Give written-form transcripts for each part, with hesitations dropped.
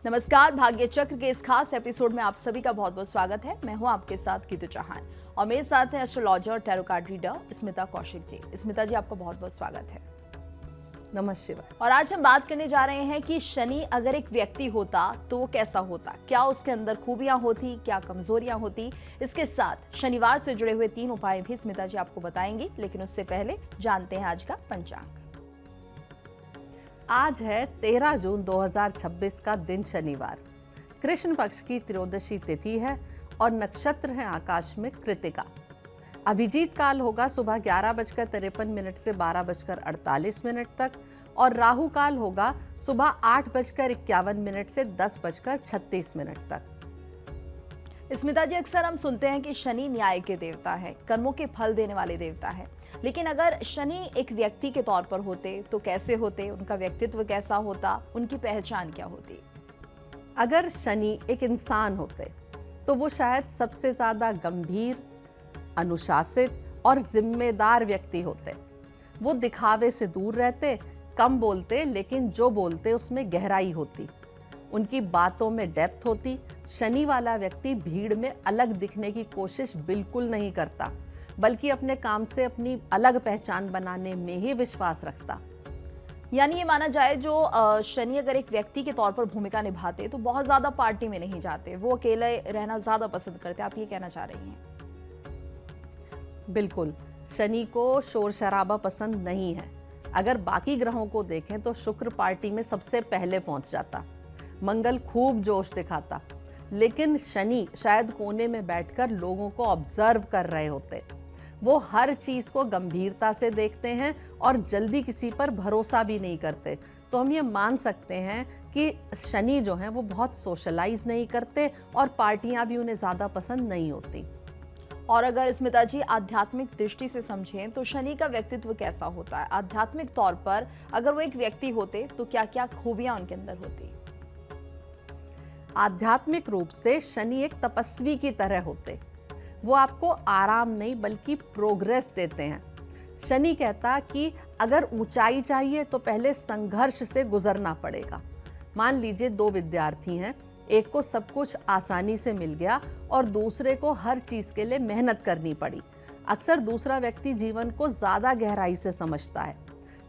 नमस्कार, भाग्य चक्र के इस खास एपिसोड में आप सभी का बहुत बहुत स्वागत है। मैं हूं आपके साथ गीतू चौहान और मेरे साथ है एस्ट्रोलॉजर और tarot card reader Smita Kaushik ji. Smita ji, आपका बहुत बहुत स्वागत है। नमस्ते शिवाय। और आज हम बात करने जा रहे हैं कि शनि अगर एक व्यक्ति होता तो वो कैसा होता, क्या उसके अंदर खूबियां होती, क्या कमजोरियां होती। इसके साथ शनिवार से जुड़े हुए 3 उपाय भी स्मिता जी आपको बताएंगी, लेकिन उससे पहले जानते हैं आज का पंचांग। आज है 13 जून 2026 का दिन शनिवार। कृष्ण पक्ष की त्रयोदशी तिथि है और नक्षत्र है आकाश में कृतिका। अभिजीत काल होगा सुबह 11:53 से 12:48 तक और राहु काल होगा सुबह 8:51 से 10:36 तक। स्मिता जी, अक्सर हम सुनते हैं कि शनि न्याय के देवता है, कर्मों के फल देने वाले देवता है, लेकिन अगर शनि एक व्यक्ति के तौर पर होते तो कैसे होते, उनका व्यक्तित्व कैसा होता, उनकी पहचान क्या होती? अगर शनि एक इंसान होते तो वो शायद सबसे ज्यादा गंभीर, अनुशासित और जिम्मेदार व्यक्ति होते। वो दिखावे से दूर रहते, कम बोलते, लेकिन जो बोलते उसमें गहराई होती, उनकी बातों में डेप्थ होती। शनि वाला व्यक्ति भीड़ में अलग दिखने की कोशिश बिल्कुल नहीं करता, बल्कि अपने काम से अपनी अलग पहचान बनाने में ही विश्वास रखता। यानी ये माना जाए जो शनि अगर एक व्यक्ति के तौर पर भूमिका निभाते तो बहुत ज्यादा पार्टी में नहीं जाते, वो अकेले रहना ज्यादा पसंद करते। आप ये कहना चाह रही हैं? बिल्कुल, शनि को शोर शराबा पसंद नहीं है। अगर बाकी ग्रहों को देखें तो शुक्र पार्टी में सबसे पहले पहुंच जाता, मंगल खूब जोश दिखाता, लेकिन शनि शायद कोने में बैठकर लोगों को ऑब्जर्व कर रहे होते। वो हर चीज को गंभीरता से देखते हैं और जल्दी किसी पर भरोसा भी नहीं करते। तो हम ये मान सकते हैं कि शनि जो हैं वो बहुत सोशलाइज नहीं करते और पार्टियां भी उन्हें ज्यादा पसंद नहीं होती। और अगर स्मिता जी आध्यात्मिक दृष्टि से समझें तो शनि का व्यक्तित्व कैसा होता है? आध्यात्मिक तौर पर अगर वो एक व्यक्ति होते तो क्या क्या खूबियां उनके अंदर होती? आध्यात्मिक रूप से शनि एक तपस्वी की तरह होते। वो आपको आराम नहीं बल्कि प्रोग्रेस देते हैं। शनि कहता कि अगर ऊंचाई चाहिए तो पहले संघर्ष से गुजरना पड़ेगा। मान लीजिए 2 विद्यार्थी हैं, एक को सब कुछ आसानी से मिल गया और दूसरे को हर चीज के लिए मेहनत करनी पड़ी। अक्सर दूसरा व्यक्ति जीवन को ज्यादा गहराई से समझता है।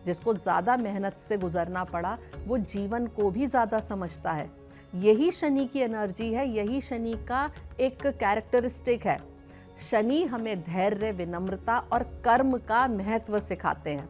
जिसको ज्यादा मेहनत से गुजरना पड़ा वो जीवन को भी ज्यादा समझता है। यही शनि की एनर्जी है, यही शनि का एक कैरेक्टरिस्टिक है। शनि हमें धैर्य, विनम्रता और कर्म का महत्व सिखाते हैं।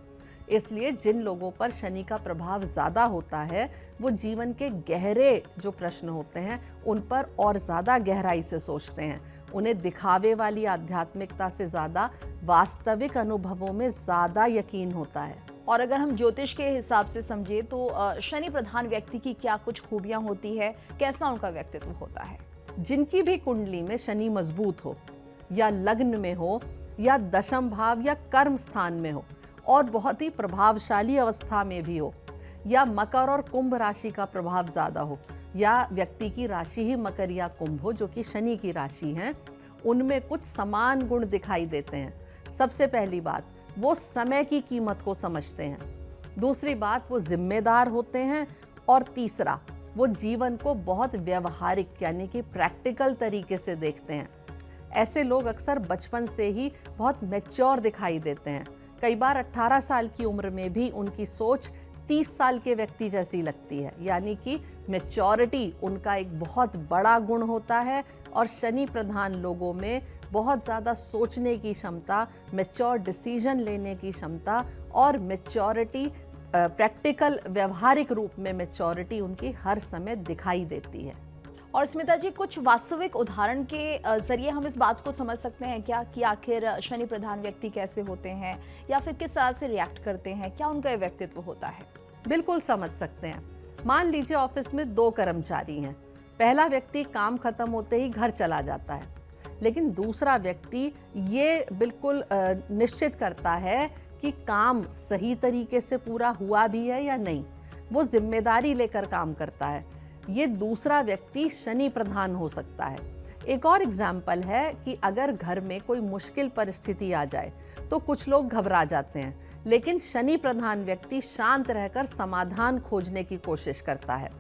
इसलिए जिन लोगों पर शनि का प्रभाव ज़्यादा होता है वो जीवन के गहरे जो प्रश्न होते हैं उन पर और ज़्यादा गहराई से सोचते हैं। उन्हें दिखावे वाली आध्यात्मिकता से ज़्यादा वास्तविक अनुभवों में ज़्यादा यकीन होता है। और अगर हम ज्योतिष के हिसाब से समझे तो शनि प्रधान व्यक्ति की क्या कुछ खूबियां होती है, कैसा उनका व्यक्तित्व होता है? जिनकी भी कुंडली में शनि मजबूत हो या लग्न में हो या दशम भाव या कर्म स्थान में हो और बहुत ही प्रभावशाली अवस्था में भी हो या मकर और कुंभ राशि का प्रभाव ज़्यादा हो या व्यक्ति की राशि ही मकर या कुंभ हो जो कि शनि की राशि हैं, उनमें कुछ समान गुण दिखाई देते हैं। सबसे पहली बात, वो समय की कीमत को समझते हैं। दूसरी बात, वो जिम्मेदार होते हैं। और तीसरा, वो जीवन को बहुत व्यवहारिक यानी कि प्रैक्टिकल तरीके से देखते हैं। ऐसे लोग अक्सर बचपन से ही बहुत मैच्योर दिखाई देते हैं। कई बार 18 साल की उम्र में भी उनकी सोच 30 साल के व्यक्ति जैसी लगती है, यानी कि मैच्योरिटी उनका एक बहुत बड़ा गुण होता है। और शनि प्रधान लोगों में बहुत ज़्यादा सोचने की क्षमता, मैच्योर डिसीजन लेने की क्षमता और मैच्योरिटी, प्रैक्टिकल व्यवहारिक रूप में मैच्योरिटी उनकी हर समय दिखाई देती है। और स्मिता जी, कुछ वास्तविक उदाहरण के जरिए हम इस बात को समझ सकते हैं क्या कि आखिर शनि प्रधान व्यक्ति कैसे होते हैं या फिर किस तरह से रिएक्ट करते हैं, क्या उनका व्यक्तित्व होता है? बिल्कुल समझ सकते हैं। मान लीजिए ऑफिस में 2 कर्मचारी हैं। पहला व्यक्ति काम खत्म होते ही घर चला जाता है, लेकिन दूसरा व्यक्ति ये बिल्कुल निश्चित करता है कि काम सही तरीके से पूरा हुआ भी है या नहीं। वो जिम्मेदारी लेकर काम करता है। ये दूसरा व्यक्ति शनि प्रधान हो सकता है। एक और एग्जाम्पल है कि अगर घर में कोई मुश्किल परिस्थिति आ जाए तो कुछ लोग घबरा जाते हैं, लेकिन शनि प्रधान व्यक्ति शांत रहकर समाधान खोजने की कोशिश करता है।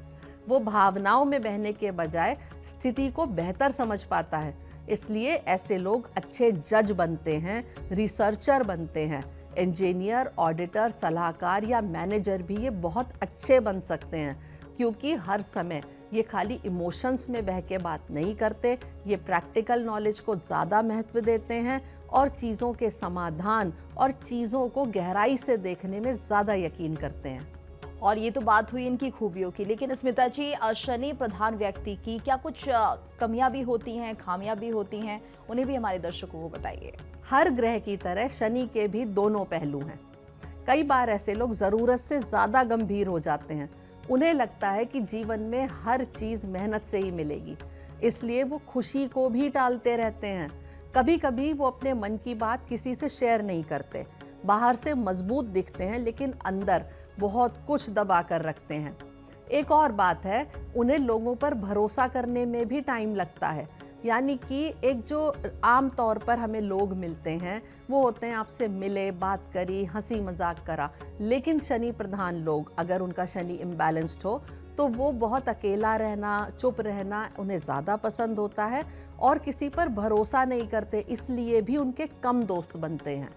वो भावनाओं में बहने के बजाय स्थिति को बेहतर समझ पाता है। इसलिए ऐसे लोग अच्छे जज बनते हैं, रिसर्चर बनते हैं। इंजीनियर, ऑडिटर, सलाहकार या मैनेजर भी ये बहुत अच्छे बन सकते हैं, क्योंकि हर समय ये खाली इमोशंस में बह के बात नहीं करते, ये प्रैक्टिकल नॉलेज को ज़्यादा महत्व देते हैं और चीज़ों के समाधान और चीज़ों को गहराई से देखने में ज़्यादा यकीन करते हैं। और ये तो बात हुई इनकी खूबियों की, लेकिन स्मिता जी, शनि प्रधान व्यक्ति की क्या कुछ कमियां भी होती हैं, खामियां भी होती हैं? उन्हें भी हमारे दर्शकों को बताइए। हर ग्रह की तरह शनि के भी दोनों पहलू हैं। कई बार ऐसे लोग ज़रूरत से ज़्यादा गंभीर हो जाते हैं। उन्हें लगता है कि जीवन में हर चीज़ मेहनत से ही मिलेगी, इसलिए वो खुशी को भी टालते रहते हैं। कभी कभी वो अपने मन की बात किसी से शेयर नहीं करते। बाहर से मजबूत दिखते हैं, लेकिन अंदर बहुत कुछ दबा कर रखते हैं। एक और बात है, उन्हें लोगों पर भरोसा करने में भी टाइम लगता है। यानी कि एक जो आम तौर पर हमें लोग मिलते हैं वो होते हैं, आपसे मिले, बात करी, हंसी मजाक करा। लेकिन शनि प्रधान लोग, अगर उनका शनि इम्बैलेंस्ड हो, तो वो बहुत अकेला रहना, चुप रहना उन्हें ज़्यादा पसंद होता है और किसी पर भरोसा नहीं करते, इसलिए भी उनके कम दोस्त बनते हैं।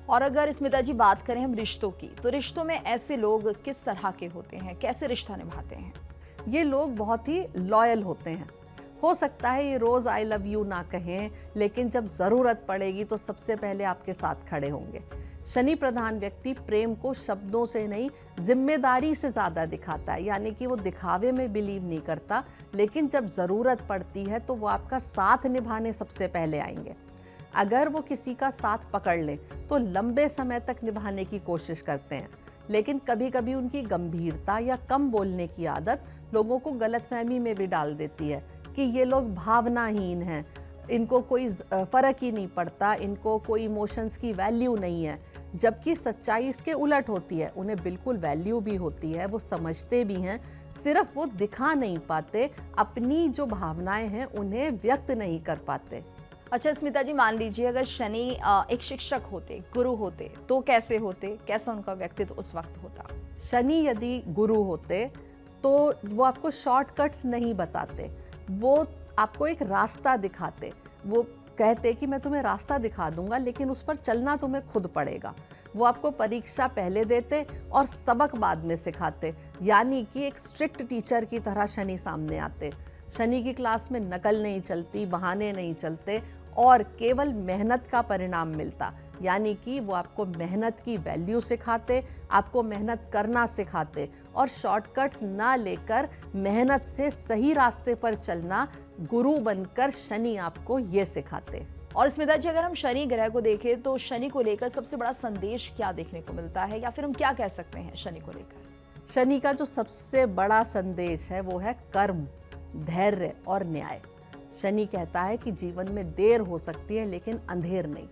और अगर स्मिता जी बात करें हम रिश्तों की, तो रिश्तों में ऐसे लोग किस तरह के होते हैं, कैसे रिश्ता निभाते हैं? ये लोग बहुत ही लॉयल होते हैं। हो सकता है ये रोज़ आई लव यू ना कहें, लेकिन जब ज़रूरत पड़ेगी तो सबसे पहले आपके साथ खड़े होंगे। शनि प्रधान व्यक्ति प्रेम को शब्दों से नहीं, जिम्मेदारी से ज़्यादा दिखाता है। यानी कि वो दिखावे में बिलीव नहीं करता, लेकिन जब ज़रूरत पड़ती है तो वो आपका साथ निभाने सबसे पहले आएंगे। अगर वो किसी का साथ पकड़ लें तो लंबे समय तक निभाने की कोशिश करते हैं, लेकिन कभी कभी उनकी गंभीरता या कम बोलने की आदत लोगों को गलतफहमी में भी डाल देती है कि ये लोग भावनाहीन हैं, इनको कोई फ़र्क ही नहीं पड़ता, इनको कोई इमोशंस की वैल्यू नहीं है। जबकि सच्चाई इसके उलट होती है, उन्हें बिल्कुल वैल्यू भी होती है, वो समझते भी हैं, सिर्फ वो दिखा नहीं पाते, अपनी जो भावनाएं हैं उन्हें व्यक्त नहीं कर पाते। अच्छा स्मिता जी, मान लीजिए अगर शनि एक शिक्षक होते, गुरु होते, तो कैसे होते, कैसा उनका व्यक्तित्व उस वक्त होता? शनि यदि गुरु होते तो वो आपको शॉर्टकट्स नहीं बताते, वो आपको एक रास्ता दिखाते। वो कहते कि मैं तुम्हें रास्ता दिखा दूंगा, लेकिन उस पर चलना तुम्हें खुद पड़ेगा। वो आपको परीक्षा पहले देते और सबक बाद में सिखाते। यानी कि एक स्ट्रिक्ट टीचर की तरह शनि सामने आते। शनि की क्लास में नकल नहीं चलती, बहाने नहीं चलते और केवल मेहनत का परिणाम मिलता। यानी कि वो आपको मेहनत की वैल्यू सिखाते, आपको मेहनत करना सिखाते और शॉर्टकट्स ना लेकर मेहनत से सही रास्ते पर चलना, गुरु बनकर शनि आपको ये सिखाते। और स्मिता जी, अगर हम शनि ग्रह को देखें तो शनि को लेकर सबसे बड़ा संदेश क्या देखने को मिलता है, या फिर हम क्या कह सकते हैं शनि को लेकर? शनि का जो सबसे बड़ा संदेश है वो है कर्म, धैर्य और न्याय। शनि कहता है कि जीवन में देर हो सकती है लेकिन अंधेर नहीं।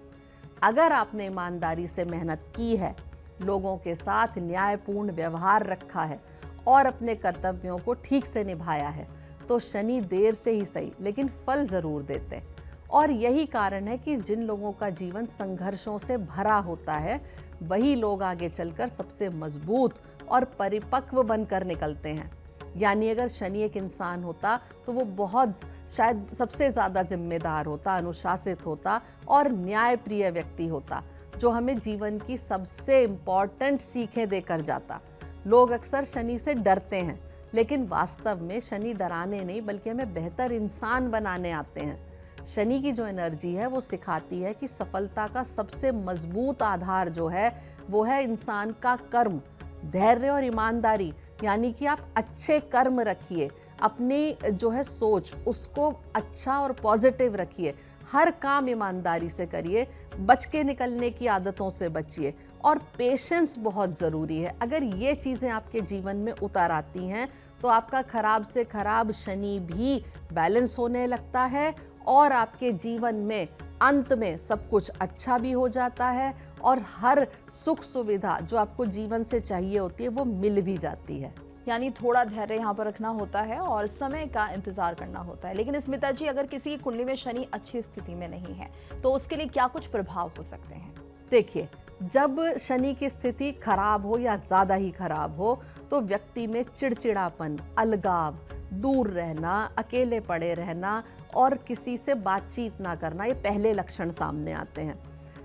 अगर आपने ईमानदारी से मेहनत की है, लोगों के साथ न्यायपूर्ण व्यवहार रखा है और अपने कर्तव्यों को ठीक से निभाया है, तो शनि देर से ही सही लेकिन फल जरूर देते हैं। और यही कारण है कि जिन लोगों का जीवन संघर्षों से भरा होता है, वही लोग आगे चलकर सबसे मजबूत और परिपक्व बनकर निकलते हैं। यानी अगर शनि एक इंसान होता तो वो बहुत शायद सबसे ज़्यादा जिम्मेदार होता, अनुशासित होता और न्यायप्रिय व्यक्ति होता, जो हमें जीवन की सबसे इम्पॉर्टेंट सीखें देकर जाता। लोग अक्सर शनि से डरते हैं, लेकिन वास्तव में शनि डराने नहीं बल्कि हमें बेहतर इंसान बनाने आते हैं। शनि की जो एनर्जी है वो सिखाती है कि सफलता का सबसे मजबूत आधार जो है वो है इंसान का कर्म, धैर्य और ईमानदारी। यानी कि आप अच्छे कर्म रखिए, अपनी जो है सोच उसको अच्छा और पॉजिटिव रखिए, हर काम ईमानदारी से करिए, बच के निकलने की आदतों से बचिए और पेशेंस बहुत ज़रूरी है। अगर ये चीज़ें आपके जीवन में उतर आती हैं तो आपका खराब से खराब शनि भी बैलेंस होने लगता है और आपके जीवन में अंत में सब कुछ अच्छा भी हो जाता है और हर सुख सुविधा जो आपको जीवन से चाहिए होती है वो मिल भी जाती है। यानी थोड़ा धैर्य यहाँ पर रखना होता है और समय का इंतजार करना होता है। लेकिन स्मिता जी, अगर किसी की कुंडली में शनि अच्छी स्थिति में नहीं है तो उसके लिए क्या कुछ प्रभाव हो सकते हैं? देखिए, जब शनि की स्थिति खराब हो या ज़्यादा ही खराब हो तो व्यक्ति में चिड़चिड़ापन, अलगाव, दूर रहना, अकेले पड़े रहना और किसी से बातचीत ना करना, ये पहले लक्षण सामने आते हैं।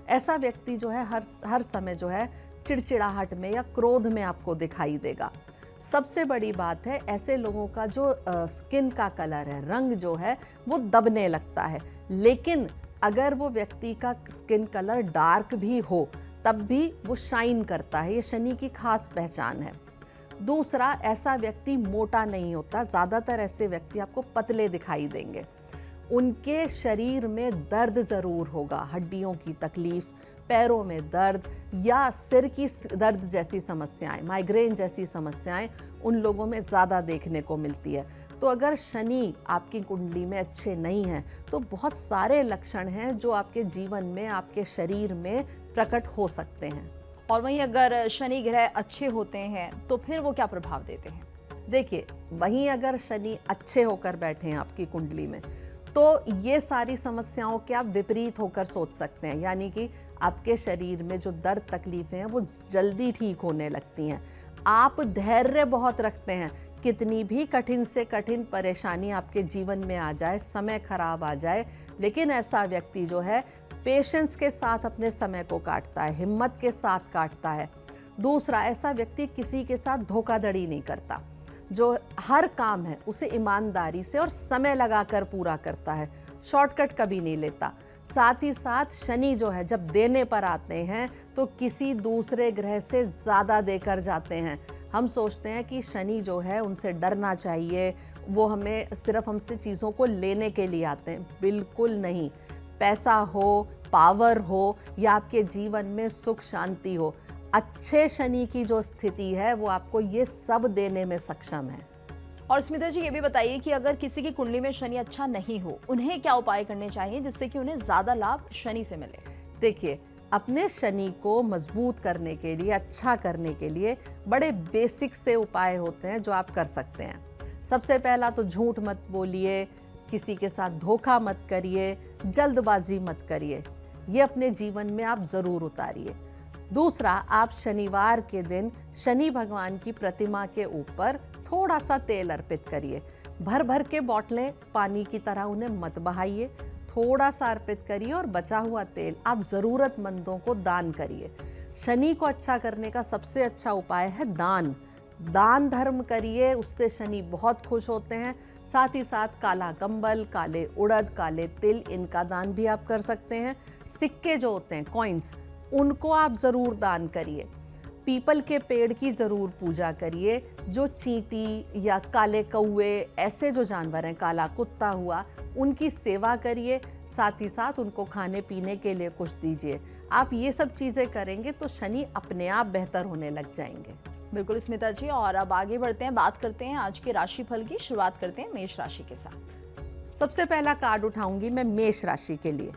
ऐसा व्यक्ति जो है हर समय जो है चिड़चिड़ाहट में या क्रोध में आपको दिखाई देगा। सबसे बड़ी बात है, ऐसे लोगों का जो स्किन का कलर है, रंग जो है वो दबने लगता है। लेकिन अगर वो व्यक्ति का स्किन कलर डार्क भी हो तब भी वो शाइन करता है, ये शनि की खास पहचान है। दूसरा, ऐसा व्यक्ति मोटा नहीं होता, ज़्यादातर ऐसे व्यक्ति आपको पतले दिखाई देंगे। उनके शरीर में दर्द ज़रूर होगा, हड्डियों की तकलीफ, पैरों में दर्द या सिर की दर्द जैसी समस्याएं, माइग्रेन जैसी समस्याएं उन लोगों में ज़्यादा देखने को मिलती है। तो अगर शनि आपकी कुंडली में अच्छे नहीं हैं तो बहुत सारे लक्षण हैं जो आपके जीवन में, आपके शरीर में प्रकट हो सकते हैं। और वहीं अगर शनि ग्रह अच्छे होते हैं तो फिर वो क्या प्रभाव देते हैं? देखिए, वहीं अगर शनि अच्छे होकर बैठे हैं आपकी कुंडली में तो ये सारी समस्याओं के आप विपरीत होकर सोच सकते हैं, यानी कि आपके शरीर में जो दर्द तकलीफें हैं वो जल्दी ठीक होने लगती हैं। आप धैर्य बहुत रखते हैं, कितनी भी कठिन से कठिन परेशानी आपके जीवन में आ जाए, समय खराब आ जाए, लेकिन ऐसा व्यक्ति जो है पेशेंस के साथ अपने समय को काटता है, हिम्मत के साथ काटता है। दूसरा, ऐसा व्यक्ति किसी के साथ धोखाधड़ी नहीं करता, जो हर काम है उसे ईमानदारी से और समय लगाकर पूरा करता है, शॉर्टकट कभी नहीं लेता। साथ ही साथ शनि जो है जब देने पर आते हैं तो किसी दूसरे ग्रह से ज़्यादा देकर जाते हैं। हम सोचते हैं कि शनि जो है उनसे डरना चाहिए, वो हमें सिर्फ हमसे चीज़ों को लेने के लिए आते हैं, बिल्कुल नहीं। पैसा हो, पावर हो या आपके जीवन में सुख शांति हो, अच्छे शनि की जो स्थिति है वो आपको ये सब देने में सक्षम है। और स्मिता जी, ये भी बताइए कि अगर किसी की कुंडली में शनि अच्छा नहीं हो, उन्हें क्या उपाय करने चाहिए जिससे कि उन्हें ज़्यादा लाभ शनि से मिले? देखिए, अपने शनि को मजबूत करने के लिए, अच्छा करने के लिए बड़े बेसिक से उपाय होते हैं जो आप कर सकते हैं। सबसे पहला तो झूठ मत बोलिए, किसी के साथ धोखा मत करिए, जल्दबाजी मत करिए, ये अपने जीवन में आप ज़रूर उतारिए। दूसरा, आप शनिवार के दिन शनि भगवान की प्रतिमा के ऊपर थोड़ा सा तेल अर्पित करिए। भर भर के बॉटलें पानी की तरह उन्हें मत बहाइए, थोड़ा सा अर्पित करिए और बचा हुआ तेल आप ज़रूरतमंदों को दान करिए। शनि को अच्छा करने का सबसे अच्छा उपाय है दान। दान धर्म करिए, उससे शनि बहुत खुश होते हैं। साथ ही साथ काला कंबल, काले उड़द, काले तिल, इनका दान भी आप कर सकते हैं। सिक्के जो होते हैं, कॉइन्स, उनको आप ज़रूर दान करिए। पीपल के पेड़ की ज़रूर पूजा करिए। जो चींटी या काले कौवे, ऐसे जो जानवर हैं, काला कुत्ता हुआ, उनकी सेवा करिए। साथ ही साथ उनको खाने पीने के लिए कुछ दीजिए। आप ये सब चीज़ें करेंगे तो शनि अपने आप बेहतर होने लग जाएंगे। बिल्कुल स्मिता जी, और अब आगे बढ़ते हैं, बात करते हैं आज के राशिफल की। शुरुआत करते हैं मेष राशि के साथ। सबसे पहला कार्ड उठाऊंगी मैं मेष राशि के लिए।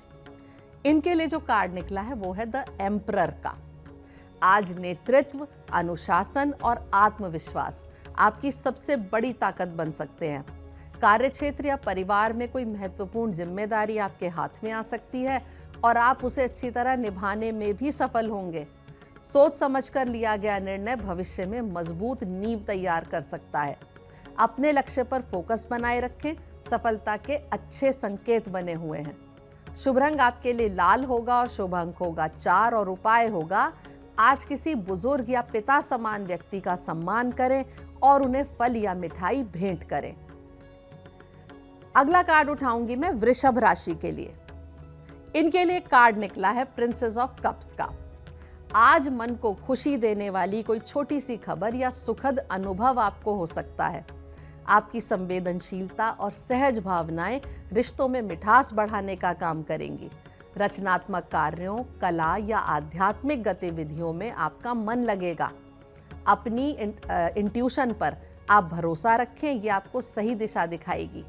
इनके लिए जो कार्ड निकला है वो है द एम्परर का। आज नेतृत्व, अनुशासन और आत्मविश्वास आपकी सबसे बड़ी ताकत बन सकते हैं। कार्यक्षेत्र या परिवार में कोई महत्वपूर्ण जिम्मेदारी आपके हाथ में आ सकती है और आप उसे अच्छी तरह निभाने में भी सफल होंगे। सोच समझकर लिया गया निर्णय भविष्य में मजबूत नींव तैयार कर सकता है। अपने लक्ष्य पर फोकस बनाए रखें, सफलता के अच्छे संकेत बने हुए हैं। शुभ रंग आपके लिए लाल होगा और शुभ अंक होगा 4 और उपाय होगा आज किसी बुजुर्ग या पिता समान व्यक्ति का सम्मान करें और उन्हें फल या मिठाई भेंट करें। अगला कार्ड उठाऊंगी मैं वृषभ राशि के लिए। इनके लिए कार्ड निकला है प्रिंसेस ऑफ कप्स का। आज मन को खुशी देने वाली कोई छोटी सी खबर या सुखद अनुभव आपको हो सकता है। आपकी संवेदनशीलता और सहज भावनाएं रिश्तों में मिठास बढ़ाने का काम करेंगी। रचनात्मक कार्यों, कला या आध्यात्मिक गतिविधियों में आपका मन लगेगा। अपनी इंट्यूशन पर आप भरोसा रखें, ये आपको सही दिशा दिखाएगी।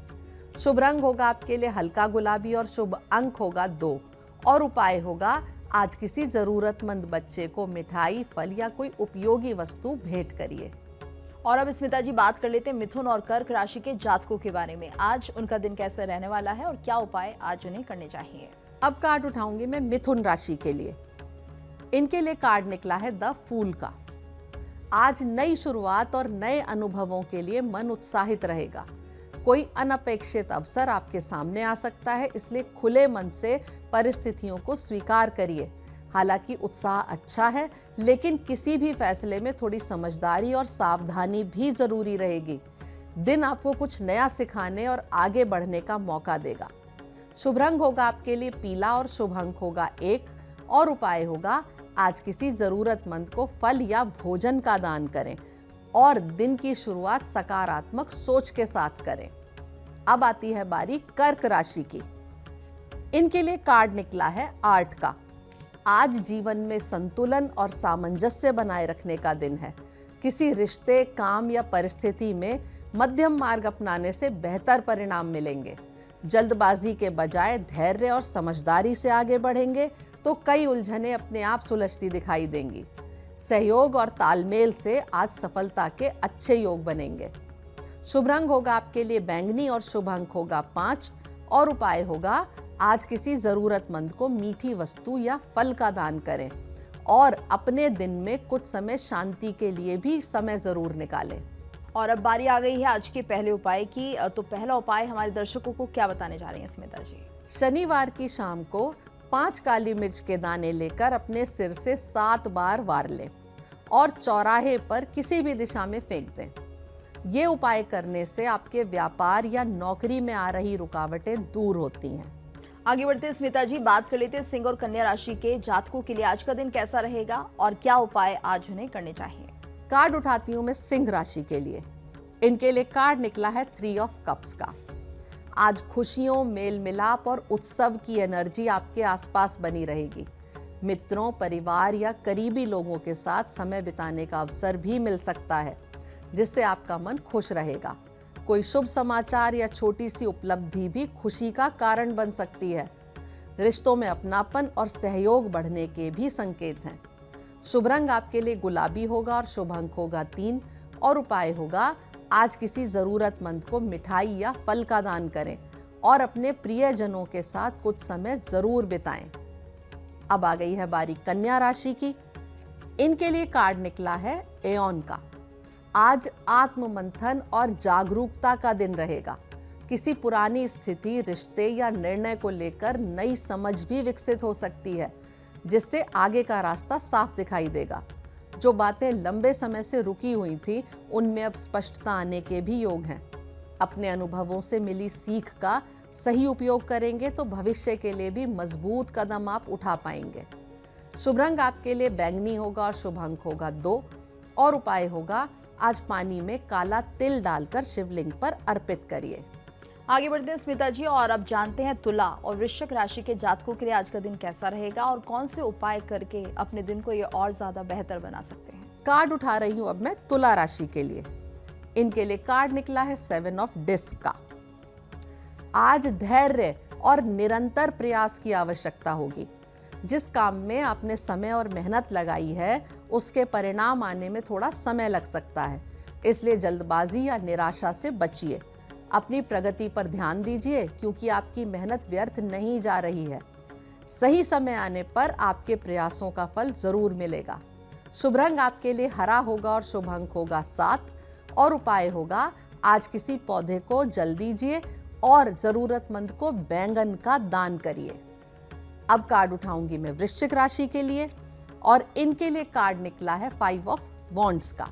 शुभ रंग होगा आपके लिए हल्का गुलाबी और शुभ अंक होगा 2 और उपाय होगा आज किसी जरूरतमंद बच्चे को मिठाई, फल या कोई उपयोगी वस्तु भेंट करिए। और अब स्मिता जी, बात कर लेते हैं मिथुन और कर्क राशि के जातकों के बारे में। आज उनका दिन कैसे रहने वाला है और क्या उपाय आज उन्हें करने चाहिए? अब कार्ड उठाऊंगी मैं मिथुन राशि के लिए। इनके लिए कार्ड निकला है द फूल का। आज नई शुरुआत और नए अनुभवों के लिए मन उत्साहित रहेगा। कोई अनपेक्षित अवसर आपके सामने आ सकता है, इसलिए खुले मन से परिस्थितियों को स्वीकार करिए। हालांकि उत्साह अच्छा है, लेकिन किसी भी फैसले में थोड़ी समझदारी और सावधानी भी जरूरी रहेगी। दिन आपको कुछ नया सिखाने और आगे बढ़ने का मौका देगा। शुभ रंग होगा आपके लिए पीला और शुभ अंक होगा 1 और उपाय होगा आज किसी जरूरतमंद को फल या भोजन का दान करें और दिन की शुरुआत सकारात्मक सोच के साथ करें। अब आती है बारी कर्क राशि की। इनके लिए कार्ड निकला है 8 का। आज जीवन में संतुलन और सामंजस्य बनाए रखने का दिन है। किसी रिश्ते, काम या परिस्थिति में मध्यम मार्ग अपनाने से बेहतर परिणाम मिलेंगे। जल्दबाजी के बजाय धैर्य और समझदारी से आगे बढ़ेंगे तो कई उलझनें अपने आप सुलझती दिखाई देंगी। सहयोग और तालमेल से आज सफलता के अच्छे योग बनेंगे। शुभ रंग होगा आपके लिए बैंगनी और शुभ अंक होगा 5 और उपाय होगा आज किसी जरूरतमंद को मीठी वस्तु या फल का दान करें और अपने दिन में कुछ समय शांति के लिए भी समय जरूर निकालें। और अब बारी आ गई है आज के पहले उपाय की। तो पहला उपाय हमारे दर्शकों को क्या बताने जा रही हैं स्मिता जी? शनिवार की शाम को 5 काली मिर्च के दाने लेकर अपने सिर से 7 बार वार लें और चौराहे पर किसी भी दिशा में फेंक दें। ये उपाय करने से आपके व्यापार या नौकरी में आ रही रुकावटें दूर होती हैं। आगे बढ़ते हैं स्मिता जी, बात कर लेते हैं सिंह और कन्या राशि के जातकों के लिए आज का दिन कैसा रहेगा और क्या उपाय आज उन्हें करने चाहिए। कार्ड उठाती हूं मैं सिंह राशि के लिए। इनके लिए कार्ड निकला है 3 ऑफ कप्स का। आज खुशियों, मेल मिलाप और उत्सव की एनर्जी आपके आसपास बनी रहेगी। मित्रों, परिवार या करीबी लोगों के साथ समय बिताने का अवसर भी मिल सकता है, जिससे आपका मन खुश रहेगा। कोई शुभ समाचार या छोटी सी उपलब्धि भी खुशी का कारण बन सकती है। रिश्तों में अपनापन और सहयोग बढ़ने के भी संकेत हैं। शुभ रंग आपके लिए गुलाबी होगा और शुभ अंक होगा 3 और उपाय होगा आज किसी जरूरतमंद को मिठाई या फल का दान करें और अपने प्रियजनों के साथ कुछ समय जरूर बिताएं। अब आ गई है बारी कन्या राशि की। इनके लिए कार्ड निकला है एओन का। आज आत्म मंथन और जागरूकता का दिन रहेगा। किसी पुरानी स्थिति, रिश्ते या निर्णय को लेकर नई समझ भी विकसित हो सकती है, जिससे आगे का रास्ता साफ दिखाई देगा। जो बातें लंबे समय से रुकी हुई थी, उनमें अब स्पष्टता आने के भी योग हैं। अपने अनुभवों से मिली सीख का सही उपयोग करेंगे तो भविष्य के लिए भी मजबूत कदम आप उठा पाएंगे। शुभ रंग आपके लिए बैंगनी होगा और शुभ अंक होगा 2 और उपाय होगा आज पानी में काला तिल डालकर शिवलिंग पर अर्पित करिए। आगे बढ़ते हैं स्मिता जी, और अब जानते हैं तुला और वृश्चिक राशि के जातकों के लिए आज का दिन कैसा रहेगा और कौन से उपाय करके अपने दिन को ये और ज्यादा बेहतर बना सकते हैं। कार्ड उठा रही हूं अब मैं तुला राशि के लिए। इनके लिए कार्ड निकला है 7 ऑफ डिस्क का। आज धैर्य और निरंतर प्रयास की आवश्यकता होगी। जिस काम में आपने समय और मेहनत लगाई है, उसके परिणाम आने में थोड़ा समय लग सकता है, इसलिए जल्दबाजी या निराशा से बचिए। अपनी प्रगति पर ध्यान दीजिए, क्योंकि आपकी मेहनत व्यर्थ नहीं जा रही है। सही समय आने पर आपके प्रयासों का फल जरूर मिलेगा। शुभ रंग आपके लिए हरा होगा और शुभ अंक होगा 7 और उपाय होगा आज किसी पौधे को जल दीजिए और जरूरतमंद को बैंगन का दान करिए। अब कार्ड उठाऊंगी मैं वृश्चिक राशि के लिए और इनके लिए कार्ड निकला है 5 ऑफ वॉन्ड्स का।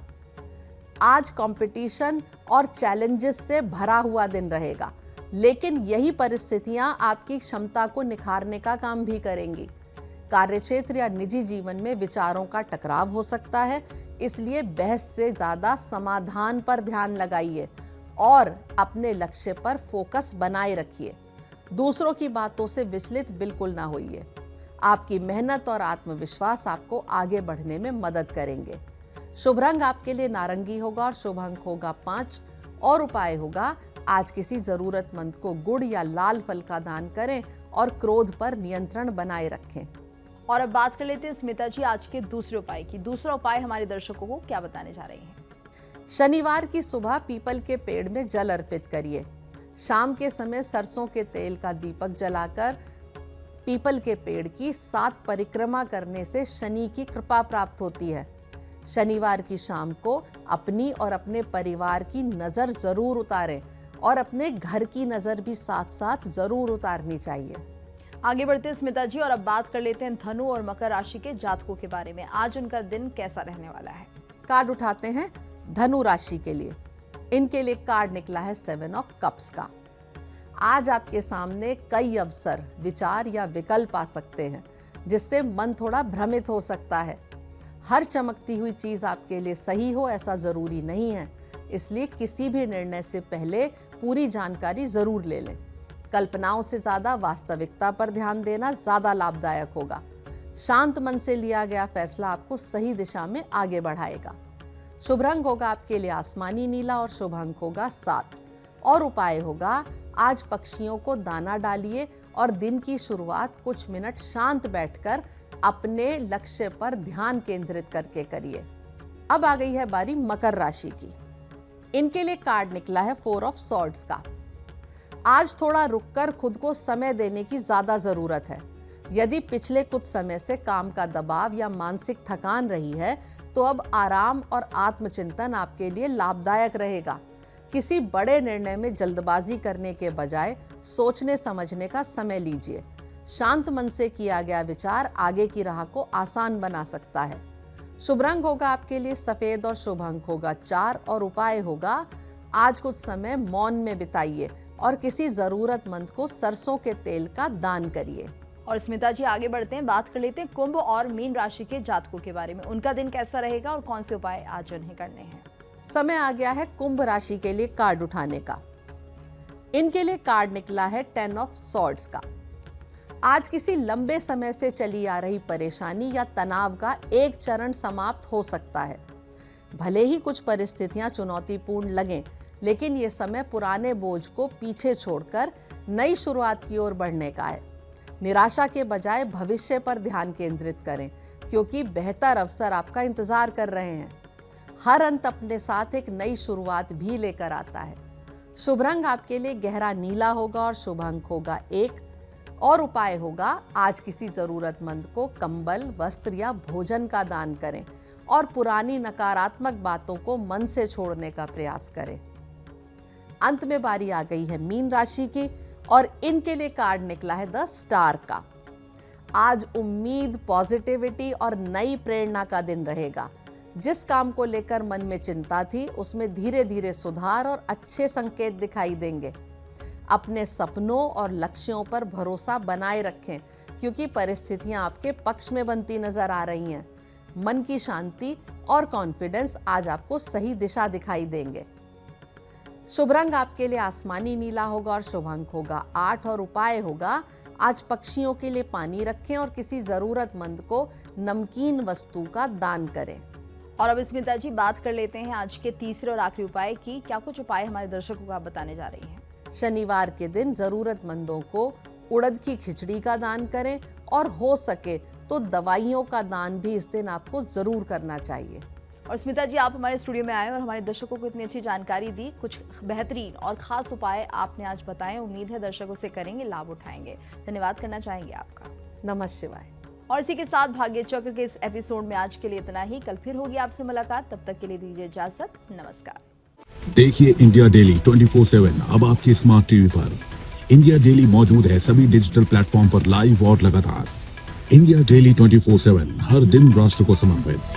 आज कंपटीशन और चैलेंजेस से भरा हुआ दिन रहेगा, लेकिन यही परिस्थितियां आपकी क्षमता को निखारने का काम भी करेंगी। कार्यक्षेत्र या निजी जीवन में विचारों का टकराव हो सकता है, इसलिए बहस से ज्यादा समाधान पर ध्यान लगाइए और अपने लक्ष्य पर फोकस बनाए रखिए। दूसरों की बातों से विचलित बिल्कुल ना होइए। आपकी मेहनत और आत्मविश्वास आपको आगे बढ़ने में मदद करेंगे। शुभ रंग आपके लिए नारंगी होगा और शुभ अंक होगा 5 और उपाय होगा आज किसी जरूरतमंद को गुड़ या लाल फल का दान करें और क्रोध पर नियंत्रण बनाए रखें। और अब बात कर लेते हैं स्मिता जी आज के दूसरे उपाय की। दूसरा उपाय हमारे दर्शकों को क्या बताने जा रही हैं। शनिवार की सुबह पीपल के पेड़ में जल अर्पित करिए। शाम के समय सरसों के तेल का दीपक जलाकर पीपल के पेड़ की 7 परिक्रमा करने से शनि की कृपा प्राप्त होती है। शनिवार की शाम को अपनी और अपने परिवार की नज़र जरूर उतारें और अपने घर की नज़र भी साथ साथ जरूर उतारनी चाहिए। आगे बढ़ते हैं स्मिता जी और अब बात कर लेते हैं धनु और मकर राशि के जातकों के बारे में। आज उनका दिन कैसा रहने वाला है? कार्ड उठाते हैं धनु राशि के लिए। इनके लिए कार्ड निकला है 7 ऑफ कप्स का। आज आपके सामने कई अवसर, विचार या विकल्प आ सकते हैं जिससे मन थोड़ा भ्रमित हो सकता है। हर चमकती हुई चीज आपके लिए सही हो ऐसा जरूरी नहीं है, इसलिए किसी भी निर्णय से पहले पूरी जानकारी जरूर ले लें। कल्पनाओं से ज्यादा वास्तविकता पर ध्यान देना ज्यादा लाभदायक होगा। शांत मन से लिया गया फैसला आपको सही दिशा में आगे बढ़ाएगा। शुभ रंग होगा आपके लिए आसमानी नीला और शुभ अंक होगा 7 और उपाय होगा आज पक्षियों को दाना डालिए और दिन की शुरुआत कुछ मिनट शांत बैठकर अपने लक्ष्य पर ध्यान केंद्रित करके करिए। अब आ गई है बारी मकर राशि की। इनके लिए कार्ड निकला है 4 ऑफ सॉर्ड्स का। आज थोड़ा रुककर खुद को समय देने की ज्यादा जरूरत है। यदि पिछले कुछ समय से काम का दबाव या मानसिक थकान रही है तो अब आराम और आत्मचिंतन आपके लिए लाभदायक रहेगा। किसी बड़े निर्णय में जल्दबाजी करने के बजाय सोचने समझने का समय लीजिए। शांत मन से किया गया विचार आगे की राह को आसान बना सकता है। शुभ रंग होगा आपके लिए सफेद और शुभ अंक होगा 4 और उपाय होगा आज कुछ समय मौन में बिताइए और किसी जरूरतमंद को सरसों के तेल का दान करिए। और स्मिता जी आगे बढ़ते हैं, बात कर लेते हैं कुंभ और मीन राशि के जातकों के बारे में। उनका दिन कैसा रहेगा और कौन से उपाय आज उन्हें करने हैं? समय आ गया है कुंभ राशि के लिए कार्ड उठाने का। इनके लिए कार्ड निकला है 10 ऑफ सॉर्ड्स का। आज किसी लंबे समय से चली आ रही परेशानी या तनाव का एक चरण समाप्त हो सकता है। भले ही कुछ परिस्थितियां चुनौतीपूर्ण लगें, लेकिन ये समय पुराने बोझ को पीछे छोड़कर नई शुरुआत की ओर बढ़ने का है। निराशा के बजाय भविष्य पर ध्यान केंद्रित करें, क्योंकि बेहतर अवसर आपका इंतजार कर रहे हैं। हर अंत अपने साथ एक नई शुरुआत भी लेकर आता है। शुभ रंग आपके लिए गहरा नीला होगा और शुभ अंक होगा 1 और उपाय होगा आज किसी जरूरतमंद को कंबल, वस्त्र या भोजन का दान करें और पुरानी नकारात्मक बातों को मन से छोड़ने का प्रयास करें। अंत में बारी आ गई है मीन राशि की और इनके लिए कार्ड निकला है द स्टार का। आज उम्मीद, पॉजिटिविटी और नई प्रेरणा का दिन रहेगा। जिस काम को लेकर मन में चिंता थी उसमें धीरे धीरे सुधार और अच्छे संकेत दिखाई देंगे। अपने सपनों और लक्ष्यों पर भरोसा बनाए रखें, क्योंकि परिस्थितियां आपके पक्ष में बनती नजर आ रही हैं। मन की शांति और कॉन्फिडेंस आज आपको सही दिशा दिखाई देंगे। शुभ रंग आपके लिए आसमानी नीला होगा और शुभ अंक होगा 8 और उपाय होगा आज पक्षियों के लिए पानी रखें और किसी जरूरतमंद को नमकीन वस्तु का दान करें। और अब स्मिता जी बात कर लेते हैं आज के तीसरे और आखिरी उपाय की। क्या कुछ उपाय हमारे दर्शकों को आप बताने जा रही हैं? शनिवार के दिन जरूरतमंदों को उड़द की खिचड़ी का दान करें और हो सके तो दवाइयों का दान भी इस दिन आपको जरूर करना चाहिए। और स्मिता जी आप हमारे स्टूडियो में आए और हमारे दर्शकों को इतनी अच्छी जानकारी दी, कुछ बेहतरीन और खास उपाय आपने आज बताए। उम्मीद है दर्शकों से करेंगे, लाभ उठाएंगे। धन्यवाद करना चाहेंगे आपका। नमः शिवाय। और इसी के साथ भाग्य चक्र के इस एपिसोड में आज के लिए इतना ही। कल फिर होगी आपसे मुलाकात, तब तक के लिए दीजिए इजाजत। नमस्कार। देखिए इंडिया डेली 24/7 अब आपके स्मार्ट टीवी पर। इंडिया डेली मौजूद है सभी डिजिटल प्लेटफॉर्म पर लाइव और लगातार। इंडिया डेली 24/7 हर दिन राष्ट्र को समर्पित।